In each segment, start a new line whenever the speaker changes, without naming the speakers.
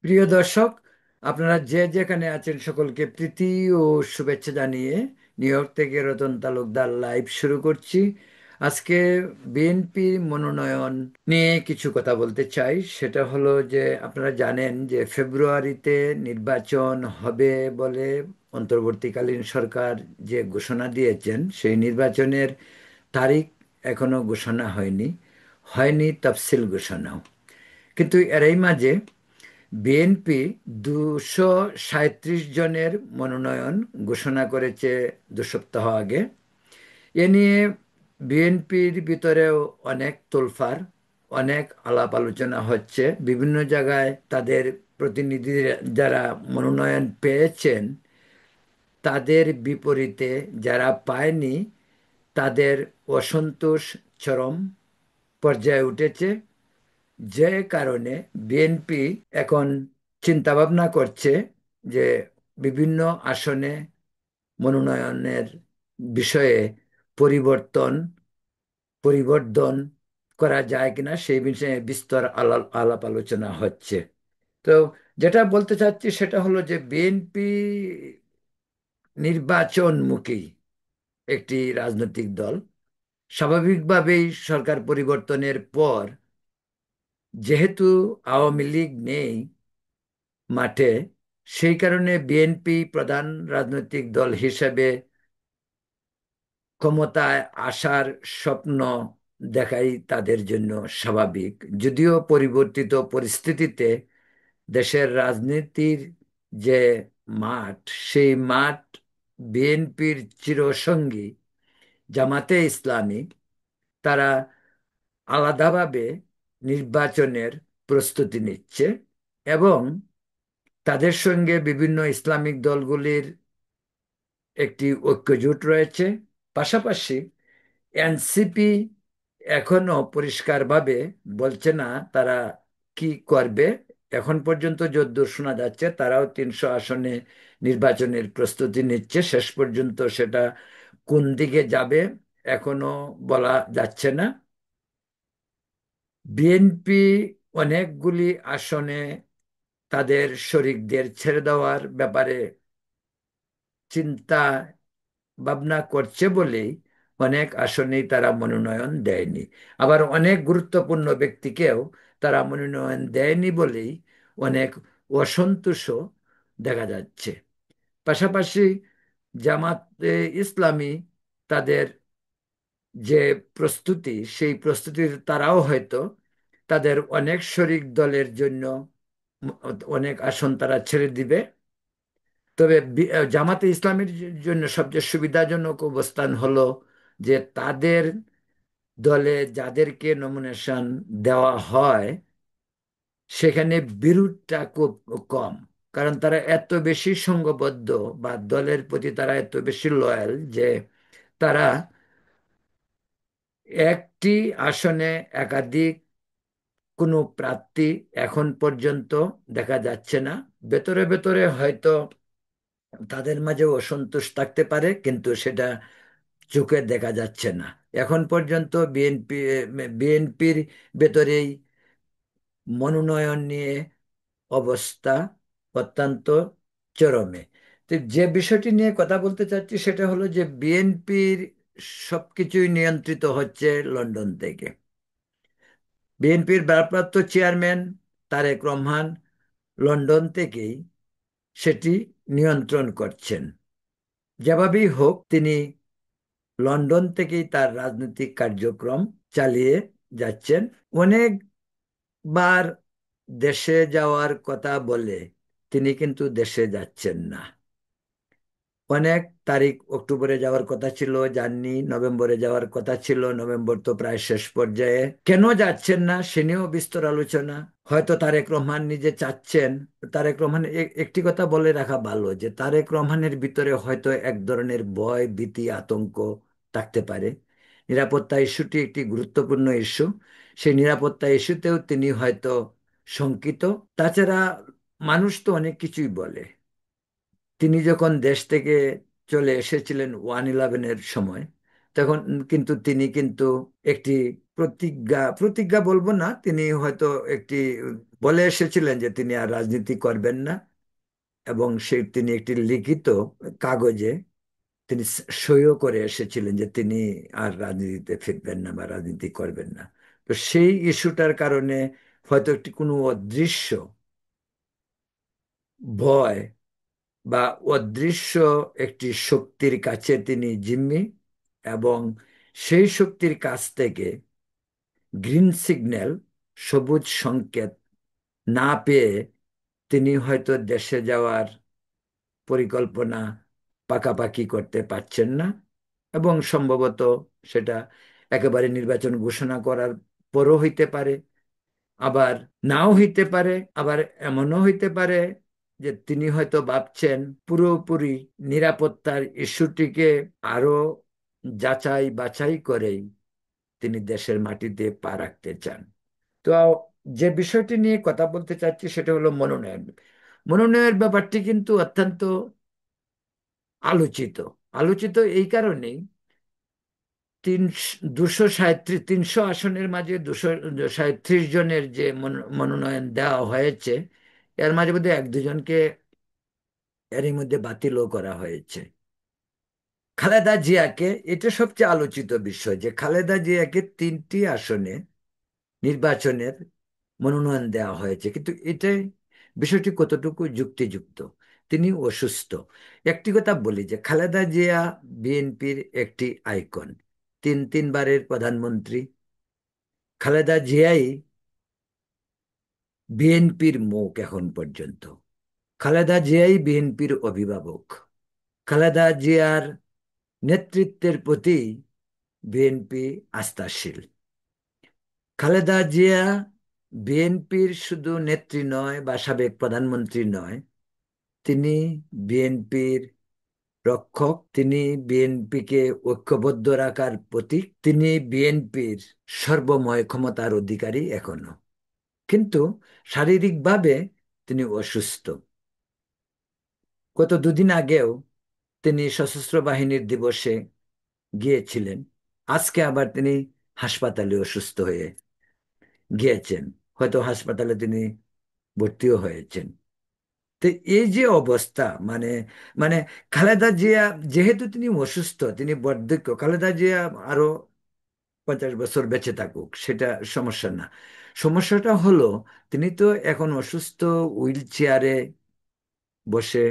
প্রিয় দর্শক, আপনারা যে যেখানে আছেন সকলকে প্রীতি ও শুভেচ্ছা জানিয়ে নিউ ইয়র্ক থেকে রতন তালুকদার লাইভ শুরু করছি। আজকে বিএনপি মনোনয়ন নিয়ে কিছু কথা বলতে চাই। সেটা হলো যে আপনারা জানেন যে ফেব্রুয়ারিতে নির্বাচন হবে বলে অন্তর্বর্তীকালীন সরকার যে ঘোষণা দিয়েছেন, সেই নির্বাচনের তারিখ এখনো ঘোষণা হয়নি। হয়নি তফসিল ঘোষণাও। কিন্তু এরই মাঝে বিএনপি 237 জনের মনোনয়ন ঘোষণা করেছে 2 সপ্তাহ আগে। এ নিয়ে বিএনপির ভিতরেও অনেক তোলফাড়, অনেক আলাপ আলোচনা হচ্ছে। বিভিন্ন জায়গায় তাদের প্রতিনিধিরা যারা মনোনয়ন পেয়েছেন, তাদের বিপরীতে যারা পায়নি, তাদের অসন্তোষ চরম পর্যায়ে উঠেছে। যে কারণে বিএনপি এখন চিন্তা ভাবনা করছে যে বিভিন্ন আসনে মনোনয়নের বিষয়ে পরিবর্তন পরিবর্ধন করা যায় কিনা সেই বিষয়ে বিস্তর আলাপ আলাপ আলোচনা হচ্ছে। তো যেটা বলতে চাচ্ছি সেটা হলো যে বিএনপি নির্বাচনমুখী একটি রাজনৈতিক দল। স্বাভাবিকভাবেই সরকার পরিবর্তনের পর, যেহেতু আওয়ামী লীগ নেই মাঠে, সেই কারণে বিএনপি প্রধান রাজনৈতিক দল হিসেবে ক্ষমতায় আসার স্বপ্ন দেখাই তাদের জন্য স্বাভাবিক। যদিও পরিবর্তিত পরিস্থিতিতে দেশের রাজনীতির যে মাঠ, সেই মাঠ বিএনপির চিরসঙ্গী জামাতে ইসলামী, তারা আলাদাভাবে নির্বাচনের প্রস্তুতি নিচ্ছে এবং তাদের সঙ্গে বিভিন্ন ইসলামিক দলগুলির একটি ঐক্যজোট রয়েছে। পাশাপাশি এনসিপি এখনো পরিষ্কারভাবে বলছে না তারা কি করবে। এখন পর্যন্ত যদ্দূর শোনা যাচ্ছে, তারাও 300 আসনে নির্বাচনের প্রস্তুতি নিচ্ছে। শেষ পর্যন্ত সেটা কোন দিকে যাবে এখনো বলা যাচ্ছে না। বিএনপি অনেকগুলি আসনে তাদের শরিকদের ছেড়ে দেওয়ার ব্যাপারে চিন্তা ভাবনা করছে বলেই অনেক আসনেই তারা মনোনয়ন দেয়নি। আবার অনেক গুরুত্বপূর্ণ ব্যক্তিকেও তারা মনোনয়ন দেয়নি বলেই অনেক অসন্তোষও দেখা যাচ্ছে। পাশাপাশি জামাতে ইসলামী তাদের যে প্রস্তুতি, সেই প্রস্তুতির তারাও হয়তো তাদের অনেক শরিক দলের জন্য অনেক আসন তারা ছেড়ে দিবে। তবে জামাতে ইসলামের জন্য সবচেয়ে সুবিধাজনক অবস্থান হলো যে তাদের দলে যাদেরকে নমিনেশন দেওয়া হয়, সেখানে বিরোধটা খুব কম। কারণ তারা এত বেশি সংঘবদ্ধ বা দলের প্রতি তারা এত বেশি লয়াল যে তারা একটি আসনে একাধিক কোনো প্রার্থী এখন পর্যন্ত দেখা যাচ্ছে না। ভেতরে ভেতরে হয়তো তাদের মাঝে অসন্তোষ থাকতে পারে, কিন্তু সেটা চোখে দেখা যাচ্ছে না। এখন পর্যন্ত বিএনপির ভেতরেই মনোনয়ন নিয়ে অবস্থা অত্যন্ত চরমে। তো যে বিষয়টি নিয়ে কথা বলতে চাচ্ছি সেটা হলো যে বিএনপির সবকিছুই নিয়ন্ত্রিত হচ্ছে লন্ডন থেকে। বিএনপির ভারপ্রাপ্ত চেয়ারম্যান তারেক রহমান লন্ডন থেকেই সেটি নিয়ন্ত্রণ করছেন। যেভাবেই হোক, তিনি লন্ডন থেকেই তার রাজনৈতিক কার্যক্রম চালিয়ে যাচ্ছেন। অনেকবার দেশে যাওয়ার কথা বলে তিনি কিন্তু দেশে যাচ্ছেন না। অনেক তারিখ অক্টোবরে যাওয়ার কথা ছিল, যাননি। নভেম্বরে যাওয়ার কথা ছিল, নভেম্বর তো প্রায় শেষ পর্যায়ে। কেন যাচ্ছেন না সে নিয়েও বিস্তর আলোচনা। হয়তো তারেক রহমান নিজে চাচ্ছেন। তারেক রহমান একটি কথা বলে রাখা ভালো যে তারেক রহমানের ভিতরে হয়তো এক ধরনের ভয়, ভীতি, আতঙ্ক থাকতে পারে। নিরাপত্তা ইস্যুটি একটি গুরুত্বপূর্ণ ইস্যু। সেই নিরাপত্তা ইস্যুতেও তিনি হয়তো শঙ্কিত। তাছাড়া মানুষ তো অনেক কিছুই বলে। তিনি যখন দেশ থেকে চলে এসেছিলেন 1/11-এর সময়, তখন কিন্তু তিনি একটি প্রতিজ্ঞা প্রতিজ্ঞা বলবো না, তিনি হয়তো একটি বলে এসেছিলেন যে তিনি আর রাজনীতি করবেন না, এবং তিনি একটি লিখিত কাগজে তিনি সইও করে এসেছিলেন যে তিনি আর রাজনীতিতে ফিরবেন না বা রাজনীতি করবেন না। তো সেই ইস্যুটার কারণে হয়তো একটি কোনো অদৃশ্য ভয় বা অদৃশ্য একটি শক্তির কাছে তিনি জিম্মি, এবং সেই শক্তির কাছ থেকে গ্রিন সিগন্যাল, সবুজ সংকেত না পেয়ে তিনি হয়তো দেশে যাওয়ার পরিকল্পনা পাকাপাকি করতে পারছেন না। এবং সম্ভবত সেটা একেবারে নির্বাচন ঘোষণা করার পরও হইতে পারে, আবার নাও হইতে পারে, আবার এমনও হইতে পারে যে তিনি হয়তো ভাবছেন পুরোপুরি নিরাপত্তার ইস্যুটিকে আরো যাচাই বাছাই করেই তিনি দেশের মাটিতে পা রাখতে চান। তো যে বিষয়টি নিয়ে কথা বলতে চাচ্ছি সেটা হলো মনোনয়ন। মনোনয়নের ব্যাপারটি কিন্তু অত্যন্ত আলোচিত। আলোচিত এই কারণেই, 337 আসনের মাঝে 237 জনের যে মনোনয়ন দেওয়া হয়েছে, এর মাঝে মধ্যে এক দুজনকে এরই মধ্যে বাতিলও করা হয়েছে। খালেদা জিয়াকে, এটা সবচেয়ে আলোচিত বিষয় যে খালেদা জিয়াকে 3টি আসনে নির্বাচনের মনোনয়ন দেওয়া হয়েছে, কিন্তু এটাই বিষয়টি কতটুকু যুক্তিযুক্ত? তিনি অসুস্থ। একটি কথা বলি যে খালেদা জিয়া বিএনপির একটি আইকন, তিনবারের প্রধানমন্ত্রী। খালেদা জিয়াই বিএনপির মুখ এখন পর্যন্ত। খালেদা জিয়াই বিএনপির অভিভাবক। খালেদা জিয়ার নেতৃত্বের প্রতি বিএনপি আস্থাশীল। খালেদা জিয়া বিএনপির শুধু নেত্রী নয় বা সাবেক প্রধানমন্ত্রী নয়, তিনি বিএনপির রক্ষক, তিনি বিএনপিকে ঐক্যবদ্ধ রাখার প্রতীক, তিনি বিএনপির সর্বময় ক্ষমতার অধিকারী এখনো। কিন্তু শারীরিকভাবে তিনি অসুস্থ। গত দুদিন আগেও তিনি সশস্ত্র বাহিনীর দিবসে গিয়েছিলেন। আজকে আবার তিনি হাসপাতালে অসুস্থ হয়ে গিয়েছেন, হয়তো হাসপাতালে তিনি ভর্তিও হয়েছেন। তো এই যে অবস্থা, মানে মানে খালেদা জিয়া যেহেতু তিনি অসুস্থ, তিনি বর্ধক্য, খালেদা জিয়া আরো 50 বছর বেঁচে থাকুক, সেটা সমস্যা না। সমস্যাটা হলো তিনি তো এখন অসুস্থ, হুইল চেয়ারে বসে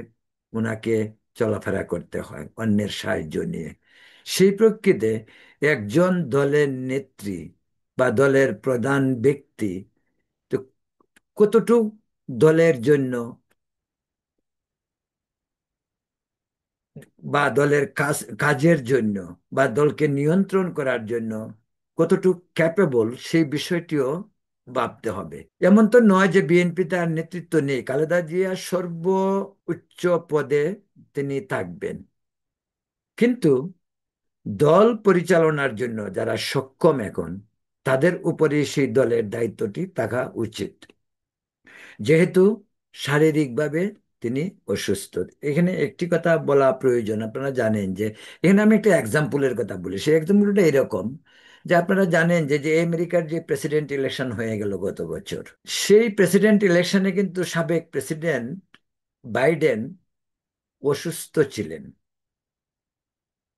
ওনাকে চলাফেরা করতে হয় অন্যের সাহায্য নিয়ে। সেই প্রেক্ষিতে একজন দলের নেত্রী বা দলের প্রধান ব্যক্তি তো কতটুকু দলের জন্য বা দলের কাজের জন্য বা দলকে নিয়ন্ত্রণ করার জন্য কতটুকু ক্যাপেবল, সেই বিষয়টিও ভাবতে হবে। এমন তো নয় যে বিএনপি তার নেতৃত্ব নেই, খালেদা জিয়া সর্বোচ্চ পদে তিনি থাকবেন, কিন্তু দল পরিচালনার জন্য যারা সক্ষম এখন, তাদের উপরে সেই দলের দায়িত্বটি থাকা উচিত, যেহেতু শারীরিকভাবে তিনি অসুস্থ। এখানে একটি কথা বলা প্রয়োজন, আপনারা জানেন যে এখানে আমি একটা এক্সাম্পলের কথা বলি। সেই এক্সাম্পলটা এরকম যে আপনারা জানেন যে যে আমেরিকার যে প্রেসিডেন্ট ইলেকশন হয়ে গেল গত বছর, সেই প্রেসিডেন্ট ইলেকশনে কিন্তু সাবেক প্রেসিডেন্ট বাইডেন অসুস্থ ছিলেন,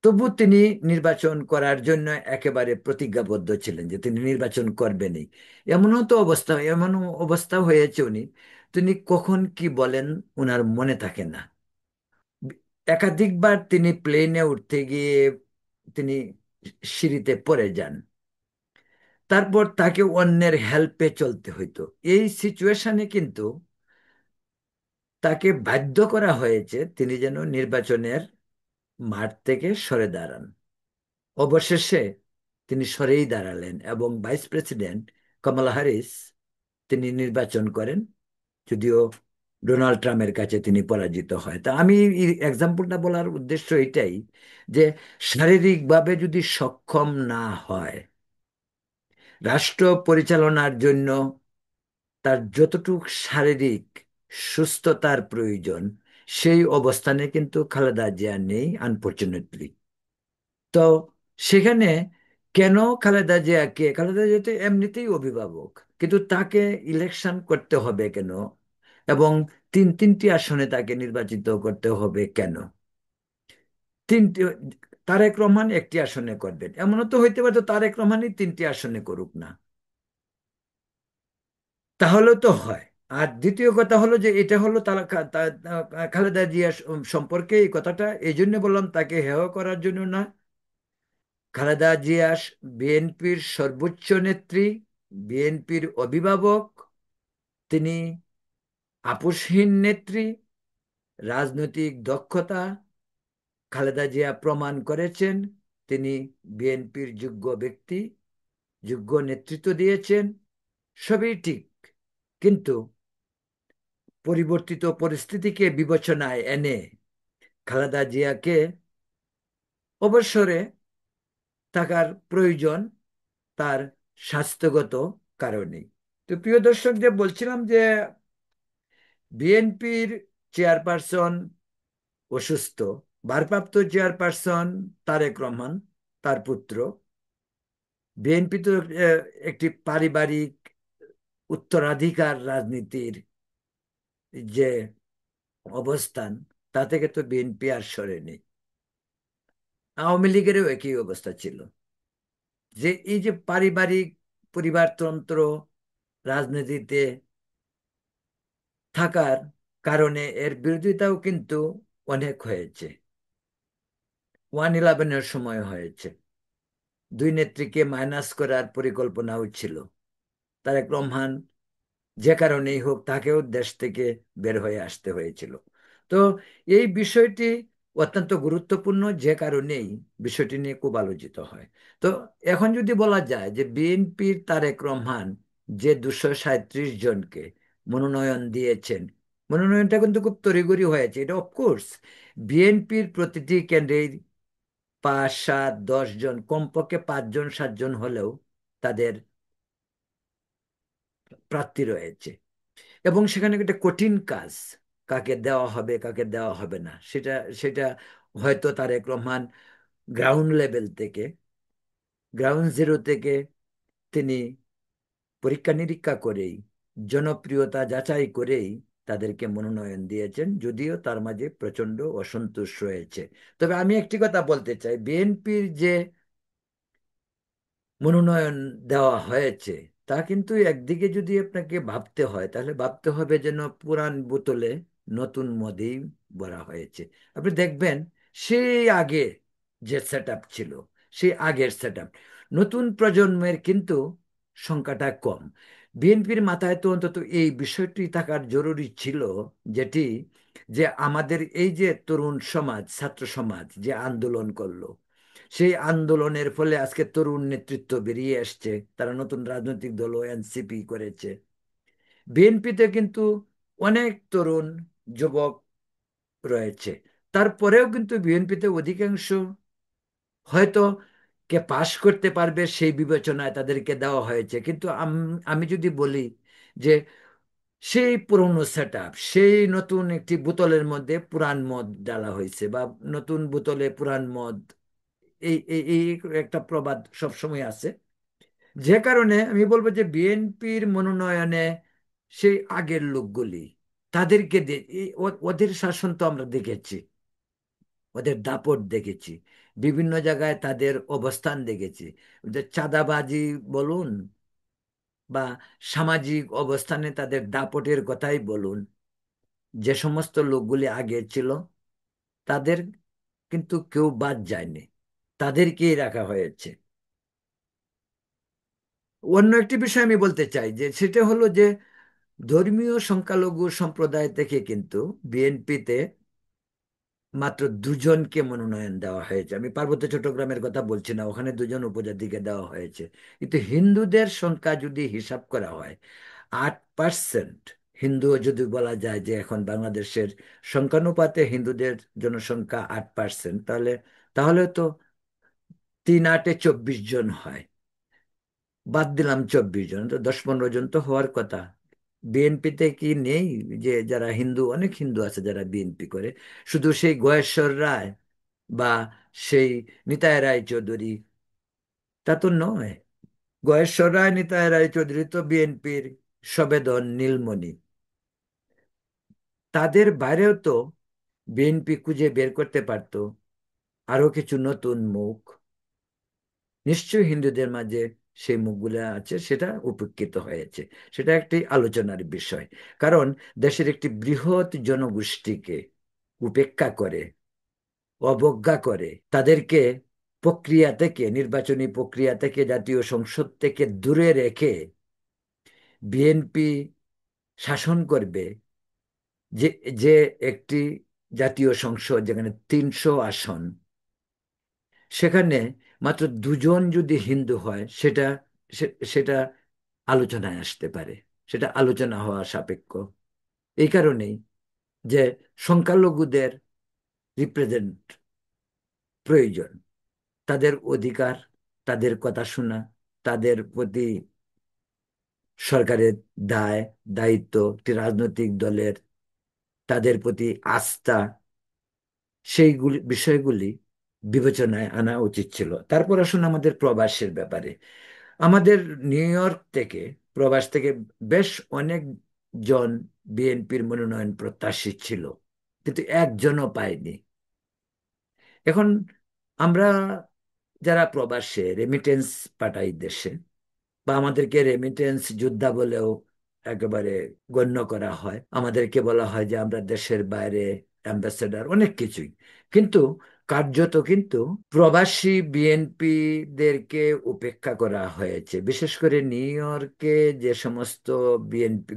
তবু তিনি নির্বাচন করার জন্য একেবারে প্রতিজ্ঞাবদ্ধ ছিলেন যে তিনি নির্বাচন করবেনই। এমন অবস্থা হয়েছে তিনি কখন কি বলেন ওনার মনে থাকে না। একাধিকবার তিনি প্লেনে উঠতে গিয়ে তিনি সিঁড়িতে পড়ে যান, তারপর তাকে অন্যের হেল্পে চলতে হইতো। এই সিচুয়েশনে কিন্তু তাকে বাধ্য করা হয়েছে তিনি যেন নির্বাচনের মাঠ থেকে সরে দাঁড়ান। অবশেষে তিনি সরেই দাঁড়ালেন এবং ভাইস প্রেসিডেন্ট কমলা হ্যারিস তিনি নির্বাচন করেন, যদিও ডোনাল্ড ট্রাম্পের কাছে তিনি পরাজিত হয়। তা আমি এই এক্সাম্পলটা বলার উদ্দেশ্য এটাই যে শারীরিকভাবে যদি সক্ষম না হয়, রাষ্ট্র পরিচালনার জন্য তার যতটুকু শারীরিক সুস্থতার প্রয়োজন, সেই অবস্থানে কিন্তু খালেদা জিয়া নেই, আনফর্চুনেটলি। তো সেখানে কেন খালেদা জিয়া তো এমনিতেই অভিভাবক, কিন্তু তাকে ইলেকশন করতে হবে কেন? এবং তিনটি আসনে তাকে নির্বাচিত করতে হবে কেন? তিনটি, তারেক রহমান একটি আসনে করবেন এমনও তো হইতে পারে, তো তারেক রহমানই তিনটি আসনে করুক না, তাহলে তো হয়। আর দ্বিতীয় কথা হলো যে এটা হলো তারা খালেদা জিয়া সম্পর্কে এই কথাটা এই জন্য বললাম, তাকে হেয় করার জন্য না। খালেদা জিয়া বিএনপির সর্বোচ্চ নেত্রী, বিএনপির অভিভাবক, তিনি আপোষহীন নেত্রী, রাজনৈতিক দক্ষতা খালেদা জিয়া প্রমাণ করেছেন। তিনি বিএনপির যোগ্য ব্যক্তি, যোগ্য নেতৃত্ব দিয়েছেন, সবই ঠিক। কিন্তু পরিবর্তিত পরিস্থিতিকে বিবেচনায় এনে খালেদা জিয়াকে অবসরে থাকার প্রয়োজন, তার স্বাস্থ্যগত কারণে। তো প্রিয় দর্শক, যে বলছিলাম যে বিএনপির চেয়ারপারসন অসুস্থ, ভারপ্রাপ্ত চেয়ারপারসন তারেক রহমান, তার পুত্র। বিএনপি তো একটি পারিবারিক উত্তরাধিকার রাজনীতির যে অবস্থান, তা থেকে তো বিএনপি আর সরেনি। আওয়ামী লীগেরও একই অবস্থা ছিল, যে এই যে পারিবারিক পরিবারতন্ত্র রাজনীতিতে থাকার কারণে এর বিরোধিতাও কিন্তু অনেক হয়েছে। 111-এর সময় হয়েছে, দুই নেত্রীকে মাইনাস করার পরিকল্পনাও ছিল। তারেক রহমান যে কারণেই হোক তাকেও দেশ থেকে বের হয়ে আসতে হয়েছিল। তো এই বিষয়টি অত্যন্ত গুরুত্বপূর্ণ, যে কারণেই বিষয়টি নিয়ে খুব আলোচিত হয়। তো এখন যদি বলা যায় যে বিএনপির তারেক রহমান যে 237 জনকে মনোনয়ন দিয়েছেন, মনোনয়নটা কিন্তু খুব তড়িঘড়ি হয়েছে। এটা অফকোর্স বিএনপির প্রতিটি কেন্দ্রেই 5, 7, 10 জন, কমপক্ষে 5 জন 7 জন হলেও তাদের প্রার্থী রয়েছে। এবং সেখানে একটা কঠিন কাজ, কাকে দেওয়া হবে কাকে দেওয়া হবে না, সেটা সেটা হয়তো তারেক রহমান গ্রাউন্ড লেভেল থেকে, গ্রাউন্ড জিরো থেকে তিনি পরীক্ষা নিরীক্ষা করেই, জনপ্রিয়তা যাচাই করেই তাদেরকে মনোনয়ন দিয়েছেন, যদিও তার মাঝে প্রচন্ড অসন্তোষ রয়েছে। তবে আমি একটি কথা বলতে চাই, বিএনপির যে মনোনয়ন দেওয়া হয়েছে তা কিন্তু একদিকে যদি আপনাকে ভাবতে হয়, তাহলে ভাবতে হবে যেন পুরান বোতলে নতুন মদেই ভরা হয়েছে। আপনি দেখবেন সেই আগে যে সেট ছিল, সেই আগের সেট, নতুন প্রজন্মের কিন্তু সংখ্যাটা কম। বিএনপির মাথায় তো অন্তত এই বিষয়টি থাকার জরুরি ছিল, যেটি যে আমাদের এই যে তরুণ সমাজ, ছাত্র সমাজ যে আন্দোলন করলো, সেই আন্দোলনের ফলে আজকে তরুণ নেতৃত্ব বেরিয়ে আসছে, তারা নতুন রাজনৈতিক দলও এনসিপি করেছে। বিএনপিতে কিন্তু অনেক তরুণ যুবক রয়েছে, তারপরেও কিন্তু বিএনপিতে অধিকাংশ হয়তো কে পাশ করতে পারবে সেই বিবেচনায় তাদেরকে দেওয়া হয়েছে। কিন্তু আমি যদি বলি যে সেই পুরনো সেট সেই নতুন একটি বোতলের মধ্যে পুরান মদ ডালা হয়েছে, বা নতুন বোতলে পুরান মদ, এই এই এই একটা প্রবাদ সবসময় আছে। যে কারণে আমি বলবো যে বিএনপির মনোনয়নে সেই আগের লোকগুলি, তাদেরকে ওদের শাসন তো আমরা দেখেছি, ওদের দাপট দেখেছি, বিভিন্ন জায়গায় তাদের অবস্থান দেখেছি। যে চাঁদাবাজি বলুন বা সামাজিক অবস্থানে তাদের দাপটের কথাই বলুন, যে সমস্ত লোকগুলি আগে ছিল তাদের কিন্তু কেউ বাদ যায়নি, তাদেরকেই রাখা হয়েছে। অন্য একটি বিষয় আমি বলতে চাই, যে সেটা হলো যে ধর্মীয় সংখ্যালঘু সম্প্রদায় থেকে কিন্তু বিএনপিতে মাত্র 2জনকে মনোনয়ন দেওয়া হয়েছে। আমি পার্বত্য চট্টগ্রামের কথা বলছি না, ওখানে 2জন উপজাতিকে দেওয়া হয়েছে। কিন্তু হিন্দুদের সংখ্যা যদি হিসাব করা হয়, 8%। হিন্দু যদি বলা যায় যে এখন বাংলাদেশের সংখ্যানুপাতে হিন্দুদের জনসংখ্যা 8%, তাহলে তাহলে তো 3 8-এ 24 জন হয়। বাদ দিলাম 24 জন, তো 10-15 জন তো হওয়ার কথা। বিএনপিতে কি নেই যে যারা হিন্দু? অনেক হিন্দু আছে যারা বিএনপি করে। শুধু সেই গয়েশ্বর রায় বা সেই নিতাই রায় চৌধুরী তা তো নয়। গয়েশ্বর রায় নিতাই রায়চৌধুরী তো বিএনপির সবেদন নীলমণি। তাদের বাইরেও তো বিএনপি খুঁজে বের করতে পারতো আরো কিছু নতুন মুখ। নিশ্চয়ই হিন্দুদের মাঝে সেই মুখগুলো আছে, সেটা উপেক্ষিত হয়েছে। সেটা একটি আলোচনার বিষয়। কারণ দেশের একটি বৃহৎ জনগোষ্ঠীকে উপেক্ষা করে, অবজ্ঞা করে, তাদেরকে প্রক্রিয়া থেকে, নির্বাচনী প্রক্রিয়া থেকে, জাতীয় সংসদ থেকে দূরে রেখে বিএনপি শাসন করবে, যে যে একটি জাতীয় সংসদ যেখানে 300 আসন, সেখানে মাত্র দুজন যদি হিন্দু হয়, সেটা আলোচনায় আসতে পারে। সেটা আলোচনা হওয়া সাপেক্ষ। এই কারণেই যে সংখ্যালঘুদের রিপ্রেজেন্ট প্রয়োজন, তাদের অধিকার, তাদের কথা শোনা, তাদের প্রতি সরকারের দায়, দায়িত্ব, একটি রাজনৈতিক দলের তাদের প্রতি আস্থা, সেইগুলি বিষয়গুলি বিবেচনায় আনা উচিত ছিল। তারপর আসুন আমাদের প্রবাসের ব্যাপারে। আমাদের নিউ ইয়র্ক থেকে, প্রবাস থেকে বেশ অনেক জন বিএনপির মনোনয়ন প্রত্যাশী ছিল, কিন্তু একজনও পায়নি। এখন আমরা যারা প্রবাসে রেমিটেন্স পাঠাই দেশে, বা আমাদেরকে রেমিটেন্স যোদ্ধা বলেও একেবারে গণ্য করা হয়, আমাদেরকে বলা হয় যে আমরা দেশের বাইরে অ্যাম্বাসেডার, অনেক কিছুই, কিন্তু কার্যত কিন্তু প্রবাসী বিএনপিদেরকে উপেক্ষা করা হয়েছে। বিশেষ করে নিউ ইয়র্কে যে সমস্ত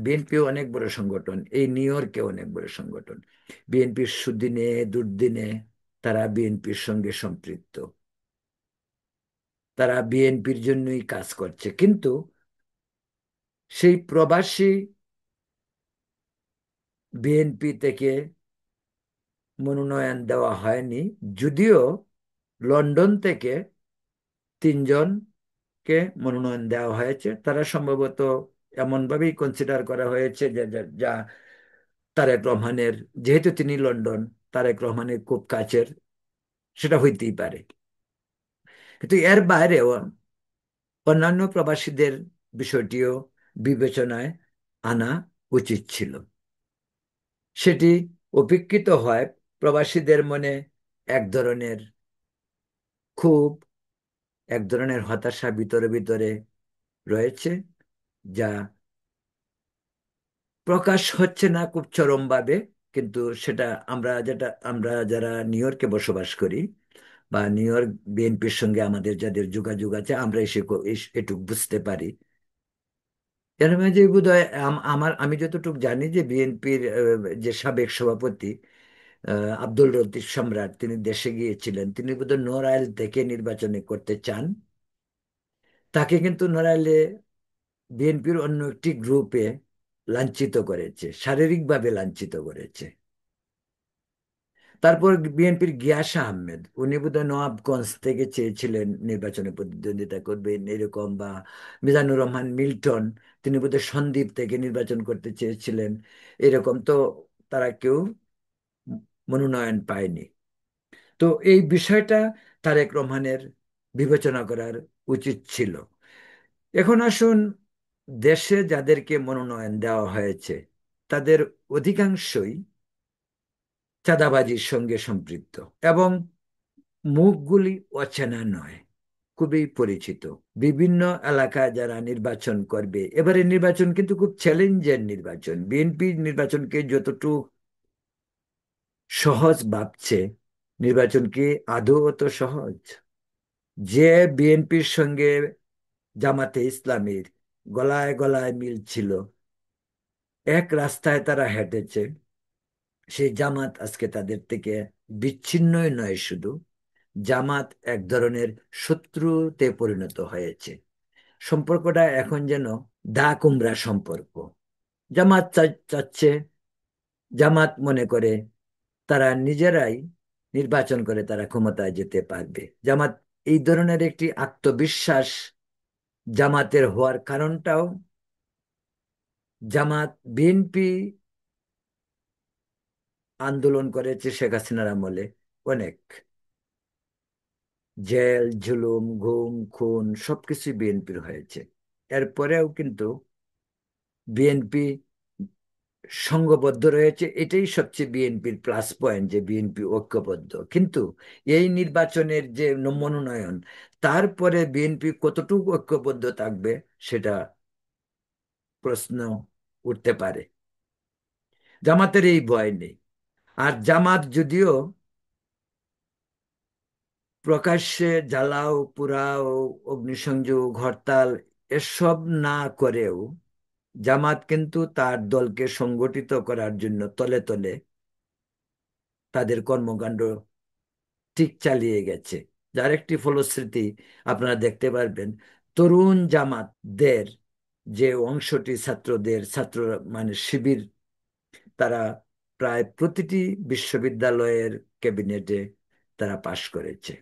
বিএনপিও অনেক বড় সংগঠন, এই নিউ ইয়র্কে অনেক বড় সংগঠন, বিএনপির সুদিনে দুর্দিনে তারা বিএনপির সঙ্গে সম্পৃক্ত, তারা বিএনপির জন্যই কাজ করছে। কিন্তু সেই প্রবাসী বিএনপি থেকে মনোনয়ন দেওয়া হয়নি, যদিও লন্ডন থেকে 3জনকে মনোনয়ন দেওয়া হয়েছে। তারা সম্ভবত এমনভাবেই কনসিডার করা হয়েছে যে যা তারেক রহমানের, যেহেতু তিনি লন্ডন, তারেক রহমানের খুব কাছের, সেটা হইতেই পারে। কিন্তু এর বাইরেও অন্যান্য প্রবাসীদের বিষয়টিও বিবেচনায় আনা উচিত ছিল। সেটি উপেক্ষিত হয়। প্রবাসীদের মনে এক ধরনের ক্ষোভ, এক ধরনের হতাশা ভিতরে ভিতরে রয়েছে, যা প্রকাশ হচ্ছে না খুব চরমভাবে। কিন্তু সেটা আমরা যারা নিউ ইয়র্কে বসবাস করি, বা নিউ ইয়র্ক বিএনপির সঙ্গে আমাদের যাদের যোগাযোগ আছে, আমরা এটুকু বুঝতে পারি। এর মাঝে বোধহয় আমি যতটুকু জানি যে বিএনপির যে সাবেক সভাপতি আব্দুল লতিফ সম্রাট, তিনি দেশে গিয়েছিলেন। তিনি বোধহয় নড়াইল থেকে নির্বাচনে করতে চান। তাকে কিন্তু নড়াইলে বিএনপির অন্য একটি গ্রুপে লাঞ্ছিত করেছে, শারীরিকভাবে লাঞ্ছিত করেছে। তারপর বিএনপির গিয়াস আহমেদ, উনি বোধহয় নবাবগঞ্জ থেকে চেয়েছিলেন নির্বাচনে প্রতিদ্বন্দ্বিতা করবেন এরকম, বা মিজানুর রহমান মিল্টন, তিনি বোধহয় সন্দ্বীপ থেকে নির্বাচন করতে চেয়েছিলেন এরকম। তো তারা কেউ মনোনয়ন পায়নি। তো এই বিষয়টা তারেক রহমানের বিবেচনা করার উচিত ছিল। এখন আসুন, দেশে যাদেরকে মনোনয়ন দেওয়া হয়েছে তাদের অধিকাংশই চাঁদাবাজির সঙ্গে সম্পৃক্ত, এবং মুখগুলি অচেনা নয়, খুবই পরিচিত। বিভিন্ন এলাকায় যারা নির্বাচন করবে, এবারে নির্বাচন কিন্তু খুব চ্যালেঞ্জের নির্বাচন। বিএনপি নির্বাচনকে যতটুকু সহজ ভাবছে, নির্বাচন কি আদৌ অত সহজ? যে বিএনপির সঙ্গে জামাতে ইসলামীর গলায় গলায় মিল ছিল, এক রাস্তায় তারা হেঁটেছে, সেই জামাত আজকে তাদের থেকে বিচ্ছিন্নই নয়, শুধু জামাত এক ধরনের শত্রুতে পরিণত হয়েছে। সম্পর্কটা এখন যেন দা কুমড়া সম্পর্ক। জামাত চাচ্ছে, জামাত মনে করে তারা নিজেরাই নির্বাচন করে তারা ক্ষমতায় যেতে পারবে। জামাত এই ধরনের একটি আত্মবিশ্বাস জামাতের হওয়ার কারণটাও, জামাত বিএনপি আন্দোলন করেছে শেখ হাসিনার আমলে অনেক, জেল জুলুম গুম খুন সবকিছু বিএনপির হয়েছে। এরপরেও কিন্তু বিএনপি সংঘবদ্ধ রয়েছে, এটাই সবচেয়ে বিএনপির প্লাস পয়েন্ট যে বিএনপি ঐক্যবদ্ধ। কিন্তু এই নির্বাচনের যে মনোনয়ন, তারপরে বিএনপি কতটুকু ঐক্যবদ্ধ থাকবে সেটা প্রশ্ন উঠতে পারে। জামাতের এই ভয় নেই। আর জামাত যদিও প্রকাশ্যে জ্বালাও পোড়াও অগ্নিসংযোগ হরতাল এসব না করেও জামাত কিন্তু তার দলকে সংগঠিত করার জন্য তলে তলে তাদের কর্মকাণ্ড ঠিক চালিয়ে গেছে, যার একটি ফলশ্রুতি আপনারা দেখতে পারবেন। তরুণ জামাতদের যে অংশটি ছাত্রদের ছাত্র মানে শিবির, তারা প্রায় প্রতিটি বিশ্ববিদ্যালয়ের ক্যাবিনেটে তারা পাশ করেছে।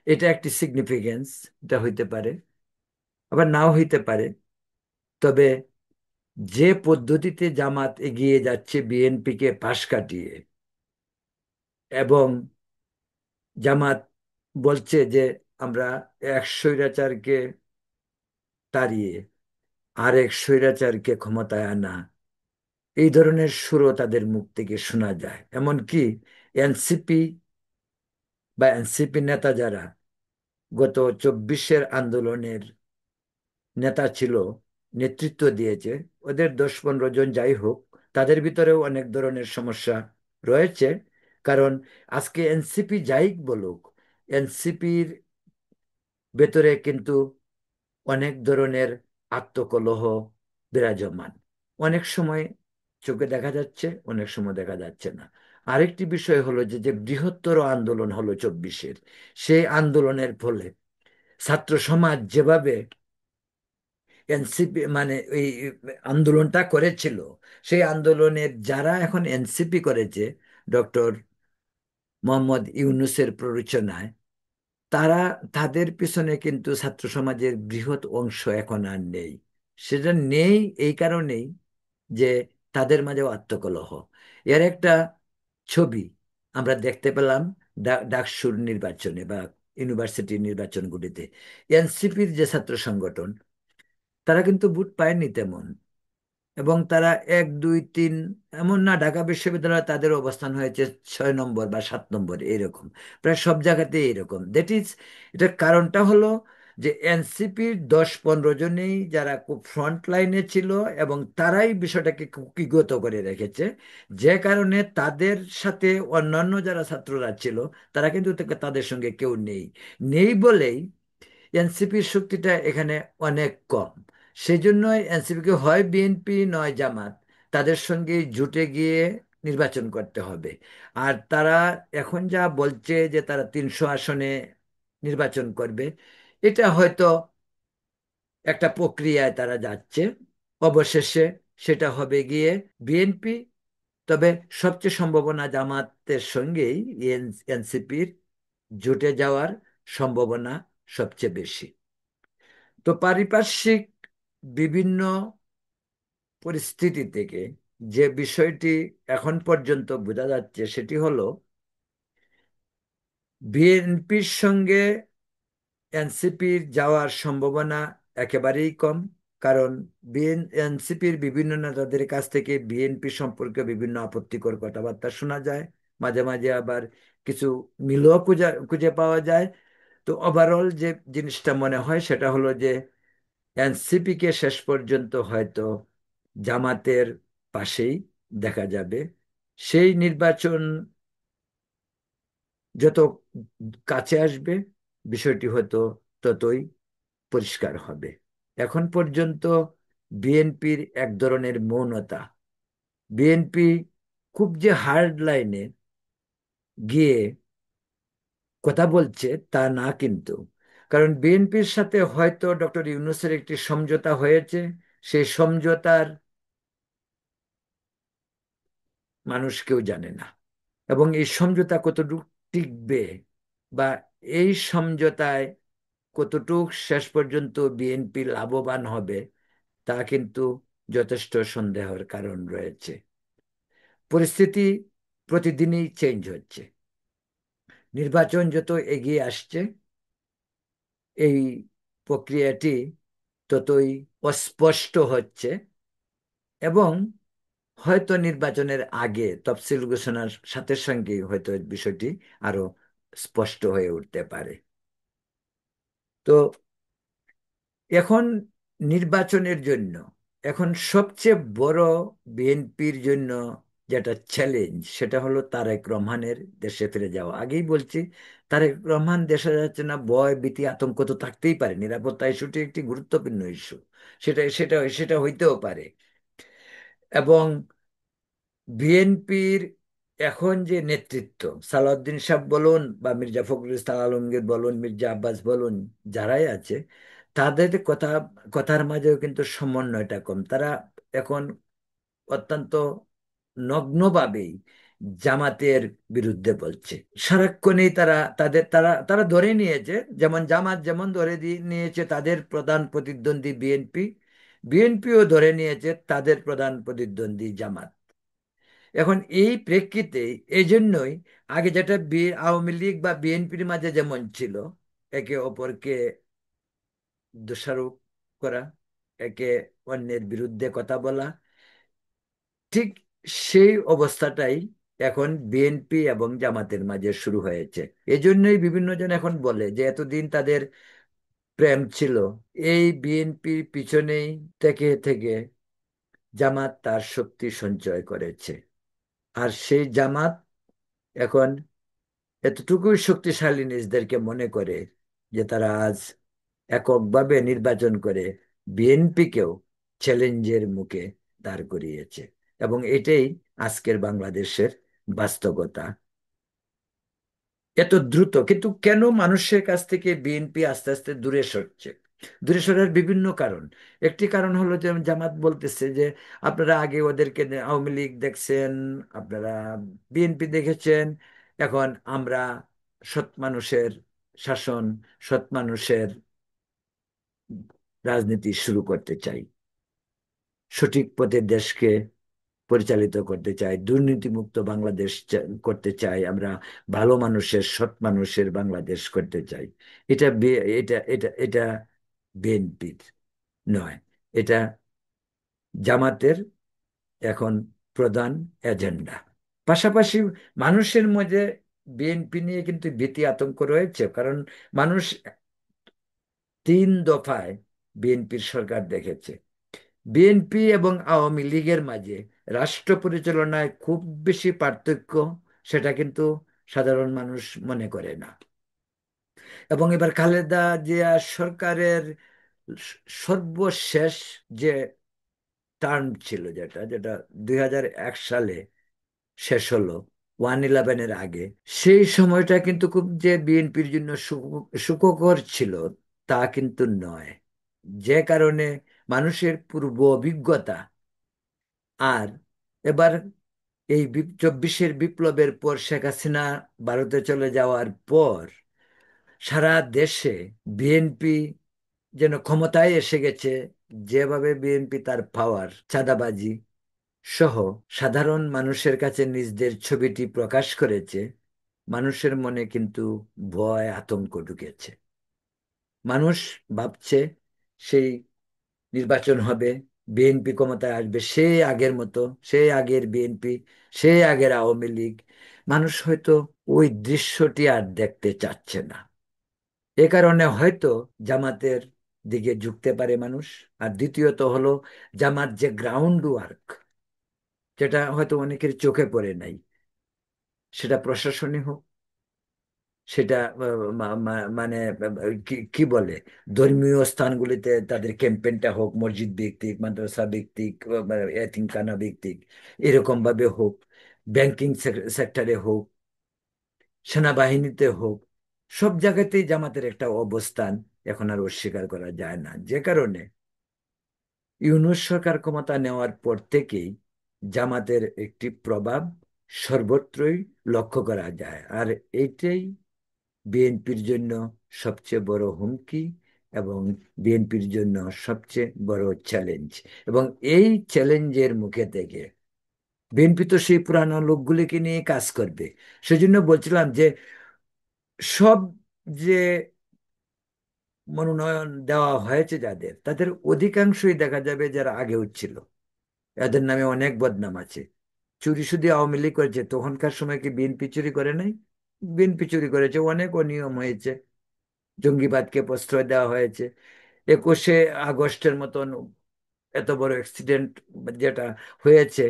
এটা একটি সিগনিফিকেন্স, এটা হইতে পারে, আবার নাও হইতে পারে। তবে যে পদ্ধতিতে জামাত এগিয়ে যাচ্ছে বিএনপিকে পাশ কাটিয়ে, এবং জামাত বলছে যে আমরা এক স্বৈরাচারকে তাড়িয়ে আরেক স্বৈরাচারকে ক্ষমতায় আনা, এই ধরনের সুরও তাদের মুখ থেকে শোনা যায়। এমনকি এনসিপি বা এনসিপি নেতা যারা গত 24-এর আন্দোলনের নেতা ছিল, নেতৃত্ব দিয়েছে, ওদের 10-15 জন যাই হোক, তাদের ভিতরেও অনেক ধরনের সমস্যা রয়েছে। কারণ আজকে এনসিপি যাই বলুক, এনসিপির ভেতরে কিন্তু অনেক ধরনের আত্মকলহ বিরাজমান। অনেক সময় চোখে দেখা যাচ্ছে, অনেক সময় দেখা যাচ্ছে না। আরেকটি বিষয় হলো যে যে বৃহত্তর আন্দোলন হলো 24-এর, সেই আন্দোলনের ফলে ছাত্র সমাজ যেভাবে এনসিপি মানে এই আন্দোলনটা করেছিল, সেই আন্দোলনের যারা এখন এনসিপি করেছে ডক্টর মোহাম্মদ ইউনূসের প্ররোচনায়, তারা তাদের পিছনে কিন্তু ছাত্র সমাজের বৃহৎ অংশ এখন আর নেই। সেটা নেই এই কারণেই যে তাদের মাঝেও আত্মকলহ। এর একটা ছবি আমরা দেখতে পেলাম ডাকসুর নির্বাচনে বা ইউনিভার্সিটি নির্বাচনগুলিতে। এনসিপির যে ছাত্র সংগঠন, তারা কিন্তু ভোট পায়নি তেমন, এবং তারা 1 2 3, এমন না ঢাকা বিশ্ববিদ্যালয়ে তাদের অবস্থান হয়েছে 6 নম্বর বা 7 নম্বর এরকম, প্রায় সব জায়গাতে এরকম। দ্যাট ইজ, এটার কারণটা হলো যে এনসিপির 10-15 জনেই যারা খুব ফ্রন্ট লাইনে ছিল, এবং তারাই বিষয়টাকে কুক্ষিগত করে রেখেছে, যে কারণে তাদের সাথে অন্যান্য যারা ছাত্ররা ছিল, তারা কিন্তু তাদের সঙ্গে কেউ নেই। নেই বলেই এনসিপির শক্তিটা এখানে অনেক কম। সেই জন্যই এনসিপিকে হয় বিএনপি নয় জামাত, তাদের সঙ্গে জুটে গিয়ে নির্বাচন করতে হবে। আর তারা এখন যা বলছে যে তারা 300 আসনে নির্বাচন করবে, এটা হয়তো একটা প্রক্রিয়ায় তারা যাচ্ছে। অবশেষে সেটা হবে গিয়ে বিএনপি। তবে সবচেয়ে সম্ভাবনা জামাতের সঙ্গেই এনসিপির জুটে যাওয়ার সম্ভাবনা সবচেয়ে বেশি। তো পারিপার্শ্বিক বিভিন্ন পরিস্থিতি থেকে যে বিষয়টি এখন পর্যন্ত বোঝা যাচ্ছে সেটি হলো বিএনপির সঙ্গে এনসিপির যাওয়ার সম্ভাবনা একেবারেই কম। কারণ এনসিপির বিভিন্ন নেতাদের কাছ থেকে বিএনপি সম্পর্কে বিভিন্ন আপত্তিকর কথাবার্তা শোনা যায়, মাঝে মাঝে আবার কিছু মিলও খুঁজে খুঁজে পাওয়া যায়। তো ওভারঅল যে জিনিসটা মনে হয় সেটা হলো যে এনসিপিকে শেষ পর্যন্ত হয়তো জামাতের পাশেই দেখা যাবে। সেই নির্বাচন যত কাছে আসবে, বিষয়টি হয়তো ততই পরিষ্কার হবে। এখন পর্যন্ত বিএনপির এক ধরনের মৌনতা, বিএনপি খুব যে হার্ড লাইনে গিয়ে কথা বলছে তা না কিন্তু। কারণ বিএনপির সাথে হয়তো ডক্টর ইউনূসের একটি সমঝোতা হয়েছে, সেই সমঝোতার মানুষ কেউ জানে না। এবং এই সমঝোতা কতটুকু টিকবে, বা এই সমঝোতায় কতটুক শেষ পর্যন্ত বিএনপি লাভবান হবে, তা কিন্তু যথেষ্ট সন্দেহের কারণ রয়েছে। পরিস্থিতি প্রতিদিনই চেঞ্জ হচ্ছে। নির্বাচন যত এগিয়ে আসছে, এই প্রক্রিয়াটি ততই অস্পষ্ট হচ্ছে, এবং হয়তো নির্বাচনের আগে তফসিল ঘোষণার সাথে সঙ্গে হয়তো বিষয়টি আরো স্পষ্ট হয়ে উঠতে পারে। তো এখন নির্বাচনের জন্য এখন সবচেয়ে বড় বিএনপির জন্য যেটা চ্যালেঞ্জ, সেটা হলো তারেক রহমানের দেশে ফিরে যাওয়া। আগেই বলছি, তারেক রহমান দেশে যাচ্ছে না, ভয় ভীতি আতঙ্ক তো থাকতেই পারে, নিরাপত্তা ইস্যুটি একটি গুরুত্বপূর্ণ ইস্যু, সেটা সেটা সেটা হইতেও পারে। এবং বিএনপির এখন যে নেতৃত্ব, সালাউদ্দিন সাহেব বলুন বা মির্জা ফখরুল ইসলাম আলমগীর বলুন, মির্জা আব্বাস বলুন, যারাই আছে, তাদের কথার মাঝেও কিন্তু সমন্বয়টা কম। তারা এখন অত্যন্ত নগ্নভাবেই জামাতের বিরুদ্ধে বলছে। সারাক্ষণেই তারা ধরে নিয়েছে, যেমন জামাত যেমন নিয়েছে তাদের প্রধান প্রতিদ্বন্দ্বী বিএনপি, বিএনপিও ধরে নিয়েছে তাদের প্রধান প্রতিদ্বন্দ্বী জামাত। এখন এই প্রেক্ষিতে এই জন্যই আগে যেটা আওয়ামী লীগ বা বিএনপির মাঝে যেমন ছিল, একে অপরকে দোষারোপ করা, একে অন্যের বিরুদ্ধে কথা বলা, ঠিক সেই অবস্থাটাই এখন বিএনপি এবং জামাতের মাঝে শুরু হয়েছে। এজন্যই বিভিন্ন জন এখন বলে যে এতদিন তাদের প্রেম ছিল, এই বিএনপির পিছনেই থেকে থেকে জামাত তার শক্তি সঞ্চয় করেছে। আর সেই জামাত এখন এতটুকুই শক্তিশালী নিজেদেরকে মনে করে যে তারা আজ এককভাবে নির্বাচন করে বিএনপিকেও চ্যালেঞ্জের মুখে দাঁড় করিয়েছে। এবং এটাই আজকের বাংলাদেশের বাস্তবতা। এত দ্রুত কিন্তু কেন মানুষের কাছ থেকে বিএনপি আস্তে আস্তে দূরে সরছে? দূরে সরার বিভিন্ন কারণ। একটি কারণ হলো যে জামাত বলতেছে যে আপনারা আগে ওদেরকে আওয়ামী লীগ দেখছেন, আপনারা বিএনপি দেখেছেন, এখন আমরা সৎ মানুষের শাসন, সৎ মানুষের রাজনীতি শুরু করতে চাই, সঠিক পথে দেশকে পরিচালিত করতে চাই, দুর্নীতিমুক্ত বাংলাদেশ করতে চাই আমরা, ভালো মানুষের সৎ মানুষের বাংলাদেশ করতে চাই। এটা বিএনপির নয়, এটা জামাতের এখন প্রধান এজেন্ডা। পাশাপাশি মানুষের মধ্যে বিএনপি নিয়ে কিন্তু ভীতি আতঙ্ক রয়েছে, কারণ মানুষ 3 দফায় বিএনপির সরকার দেখেছে। বিএনপি এবং আওয়ামী লীগের মাঝে রাষ্ট্র পরিচালনায় খুব বেশি পার্থক্য, সেটা কিন্তু সাধারণ মানুষ মনে করে না। এবং এবার খালেদা জিয়া সরকারের সর্বশেষ যে টার্ম ছিল, যেটা যেটা 2001 সালে শেষ হলো, 1/11-এর আগে, সেই সময়টা কিন্তু খুব যে বিএনপির জন্য সুখকর ছিল তা কিন্তু নয়। যে কারণে মানুষের পূর্ব অভিজ্ঞতা আর এবার এই 24-এর বিপ্লবের পর শেখ হাসিনা ভারতে চলে যাওয়ার পর সারা দেশে বিএনপি যেন ক্ষমতায় এসে গেছে। যেভাবে বিএনপি তার পাওয়ার, চাঁদাবাজি সহ সাধারণ মানুষের কাছে নিজেদের ছবিটি প্রকাশ করেছে, মানুষের মনে কিন্তু ভয় আতঙ্ক ঢুকেছে। মানুষ ভাবছে সেই নির্বাচন হবে, বিএনপি ক্ষমতায় আসবে, সেই আগের মতো, সেই আগের বিএনপি, সেই আগের আওয়ামী লীগ। মানুষ হয়তো ওই দৃশ্যটি আর দেখতে চাচ্ছে না। এ কারণে হয়তো জামাতের দিকে ঝুঁকতে পারে মানুষ। আর দ্বিতীয়ত হলো জামাত যে গ্রাউন্ড ওয়ার্ক, যেটা হয়তো অনেকের চোখে পড়ে নাই, সেটা প্রশাসনিক হোক, সেটা মানে কি কি বলে, ধর্মীয় স্থানগুলিতে তাদের ক্যাম্পেইনটা হোক, মসজিদ ভিত্তিক, মাদ্রাসা ভিত্তিক, এতিমখানা ভিত্তিক, এরকম ভাবে হোক, ব্যাংকিং সেক্টরে হোক, সেনাবাহিনীতে হোক, সব জায়গাতেই জামাতের একটা অবস্থান এখন আর অস্বীকার করা যায় না। যে কারণে ইউনূস সরকার ক্ষমতা নেওয়ার পর থেকেই জামাতের একটি প্রভাব সর্বত্রই লক্ষ্য করা যায়। আর এইটাই বিএনপির জন্য সবচেয়ে বড় হুমকি এবং বিএনপির জন্য সবচেয়ে বড় চ্যালেঞ্জ। এবং এই চ্যালেঞ্জের মুখে থেকে বিএনপি তো সেই পুরানো লোকগুলিকে নিয়ে কাজ করবে। সেজন্য বলছিলাম যে সব যে মনোনয়ন দেওয়া হয়েছে যাদের, তাদের অধিকাংশই দেখা যাবে যারা আগেও ছিল, এদের নামে অনেক বদনাম আছে। চুরি শুধু আওয়ামী লীগ করেছে, তখনকার সময় কি বিএনপি চুরি করে নাই? বিএনপি চুরি করেছে, অনেক অনিয়ম হয়েছে, জঙ্গিবাদকে প্রশ্রয় দেওয়া হয়েছে। 21শে আগস্টের মতন এত বড় অ্যাক্সিডেন্ট যেটা হয়েছে,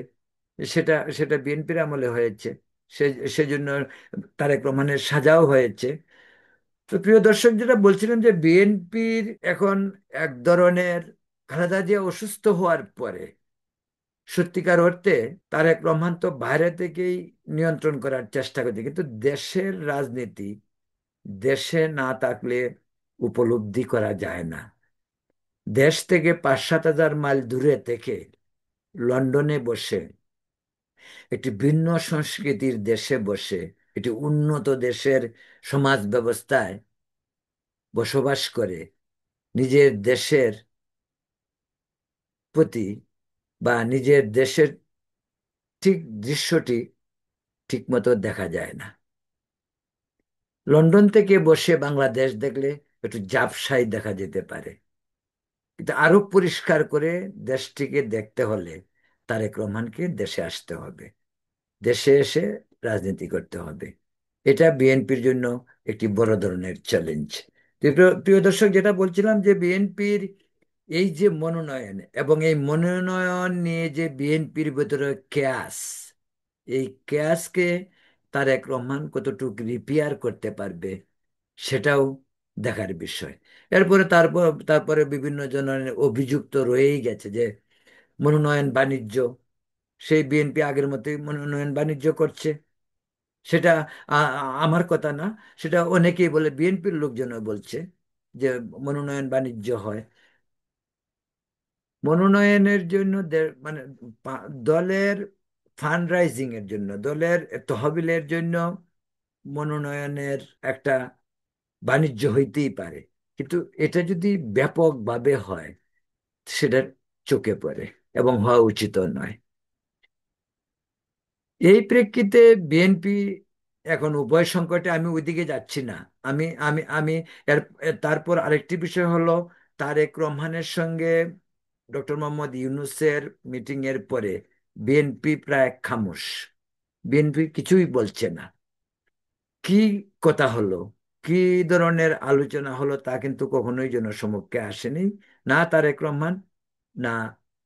সেটা সেটা বিএনপির আমলে হয়েছে। সে সেজন্য তারেক রহমানের সাজাও হয়েছে। তো প্রিয় দর্শক, যেটা বলছিলাম যে বিএনপির এখন এক ধরনের, খালেদা জিয়া অসুস্থ হওয়ার পরে সত্যিকার অর্থে তারেক রহমান তো বাইরে থেকেই নিয়ন্ত্রণ করার চেষ্টা করছে, কিন্তু দেশের রাজনীতি দেশে না থাকলে উপলব্ধি করা যায় না। দেশ থেকে 5-7 হাজার মাইল দূরে থেকে লন্ডনে বসে, একটি ভিন্ন সংস্কৃতির দেশে বসে, একটি উন্নত দেশের সমাজ ব্যবস্থায় বসবাস করে নিজের দেশের প্রতি বা নিজের দেশের ঠিক দৃশ্যটি ঠিকমতো দেখা যায় না। লন্ডন থেকে বসে বাংলাদেশ দেখলে একটু ঝাপসাই দেখা যেতে পারে, কিন্তু আরো পরিষ্কার করে দেশটিকে দেখতে হলে তারেক রহমানকে দেশে আসতে হবে, দেশে এসে রাজনীতি করতে হবে। এটা বিএনপির জন্য একটি বড় ধরনের চ্যালেঞ্জ। প্রিয় দর্শক, যেটা বলছিলাম যে বিএনপির এই যে মনোনয়ন, এবং এই মনোনয়ন নিয়ে যে বিএনপির ভিতরে কেয়াস, এই কেয়াসকে তারেক রহমান কতটুকু রিপেয়ার করতে পারবে, সেটাও দেখার বিষয়। তারপরে বিভিন্ন জনের অভিযোগ তো রয়েই গেছে যে মনোনয়ন বাণিজ্য, সেই বিএনপি আগের মতোই মনোনয়ন বাণিজ্য করছে। সেটা আমার কথা না, সেটা অনেকেই বলে, বিএনপির লোকজনও বলছে যে মনোনয়ন বাণিজ্য হয়। মনোনয়নের জন্য মানে দলের ফান্ড রাইজিং এর জন্য, দলের তহবিলের জন্য মনোনয়নের একটা বাণিজ্য হইতেই পারে, কিন্তু এটা যদি ব্যাপকভাবে হয় সেটা চোখে পড়ে এবং হওয়া উচিত নয়। এই প্রেক্ষিতে বিএনপি এখন উভয় সংকটে, আমি ওইদিকে যাচ্ছি না। আমি আমি আমি তারপর আরেকটি বিষয় হলো, তারেক রহমানের সঙ্গে ডক্টর মোহাম্মদ ইউনূসের মিটিং এর পরে বিএনপি প্রায় খামোশ, বিএনপি কিছুই বলছে না। কি কথা হলো, কি ধরনের আলোচনা হলো, তা কিন্তু কখনোই জনসমক্ষে আসেনি। না তারেক রহমান, না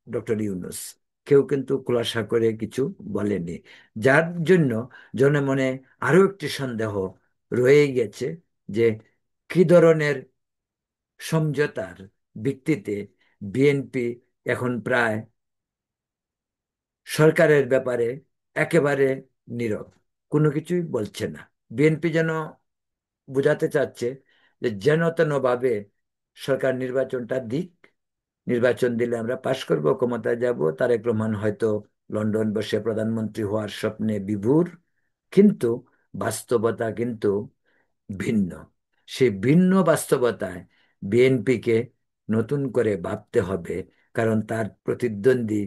ডক্টর ইউনূস, কেউ কিন্তু খোলাসা করে কিছু বলেনি। যার জন্য জনমনে আরো একটি সন্দেহ রয়ে গেছে যে কি ধরনের সমঝোতার ভিত্তিতে বিএনপি এখন প্রায় সরকারের ব্যাপারে একেবারে নীরব, কোনো কিছুই বলছে না। বিএনপি যেন বোঝাতে চাচ্ছে যে যেন তেন ভাবে সরকার নির্বাচনটা দিক, নির্বাচন দিলে আমরা পাশ করব, ক্ষমতায় যাব। তারেক রহমান হয়তো লন্ডন বসে প্রধানমন্ত্রী হওয়ার স্বপ্নে বিভোর, কিন্তু বাস্তবতা কিন্তু ভিন্ন। সেই ভিন্ন বাস্তবতায় বিএনপিকে নতুন করে ভাবতে হবে, কারণ তার প্রতিদ্বন্দ্বী,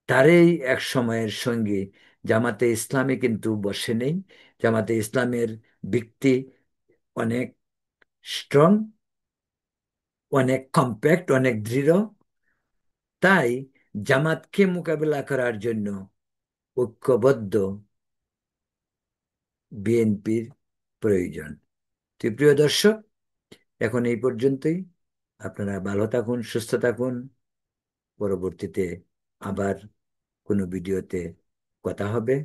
তারই এক সময়ের সঙ্গী জামাতে ইসলামী কিন্তু বসে নেই। জামাতে ইসলামের ভিত্তি অনেক স্ট্রং, অনেক কম্প্যাক্ট, অনেক দৃঢ়। তাই জামাতকে মোকাবেলা করার জন্য ঐক্যবদ্ধ বিএনপির প্রয়োজন। তো প্রিয় দর্শক, এখন এই পর্যন্তই। আপনারা ভালো থাকুন, সুস্থ থাকুন। পরবর্তীতে আবার কোনো ভিডিওতে কথা হবে।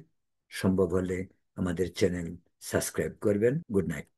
সম্ভব হলে আমাদের চ্যানেল সাবস্ক্রাইব করবেন। Good night.